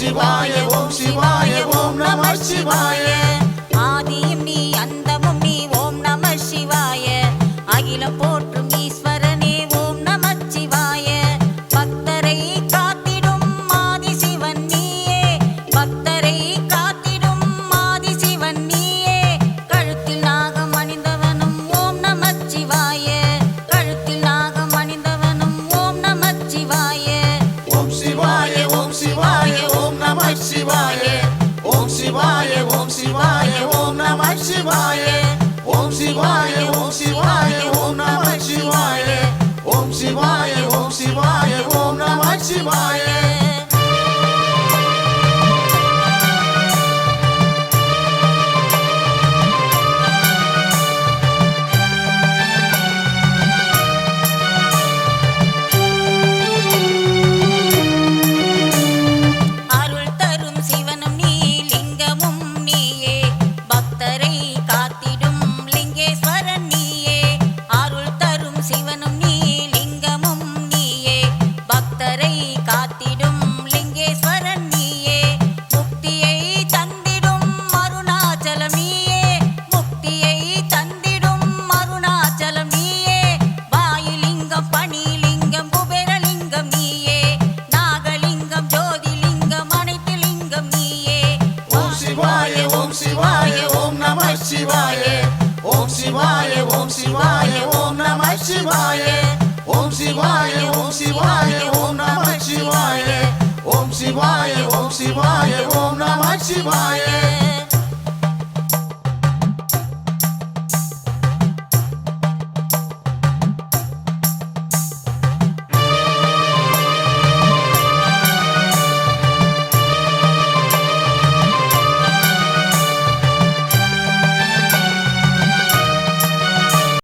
சிவாய ஓம் சிவாய ஓம் நம சிவாய ஆதியும் நீ அந்தமும் நீ ஓம் நம சிவாய அகிலம் போற்றும் ஈஸ்வரனே ஓம் நம சிவாய பக்தரை காத்திடும் ஆதி சிவன் நீயே பக்தரை காத்திடும் ஆதி சிவன் நீயே கழுத்தில் நாகம் அணிந்தவனும் ஓம் நம சிவாய கழுத்தில் நாகம் அணிந்தவனும் ஓம் நம சிவாய ஓம் சிவாய ஓம் சிவாய ஓம் நம சிவாய ஓம் சிவாய ஓம் சிவாய ஓம் நம சிவாய ஓம் சிவாய ஓம் சிவாய ஓம் நம சிவாய ஓம் சிவாய ஓம் சிவாய ஓம் நம சிவாய அருள் தரும் சிவனும் நீ லிங்கமும் நீயே பக்தரை காத்திடும் லிங்கேஸ்வரன் நீயே அருள் தரும் சிவனும் நீ லிங்கமும் நீயே பக்தரை காத்திடும் லிங்கேஸ்வரன் நீயே முக்தியை தந்திடும் அருணாச்சலம் நீயே முக்தியை தந்திடும் அருணாச்சலம் நீயே வாயுலிங்கம் பணிலிங்கம் குபேரலிங்கம் நீயே நாகலிங்கம் ஜோதிலிங்கம் அனைத்து லிங்கம் நீயே ஓம் சிவாய ஓம் சிவாய ஓம் நம சிவாய ஓம் சிவாய ஓம் சிவாய ஓம் நம சிவாய ஓம் சிவாய ஓம் சிவாய ஓம் நம சிவாய ஓம் சிவாய ஓம் சிவாய ஓம் நம சிவாய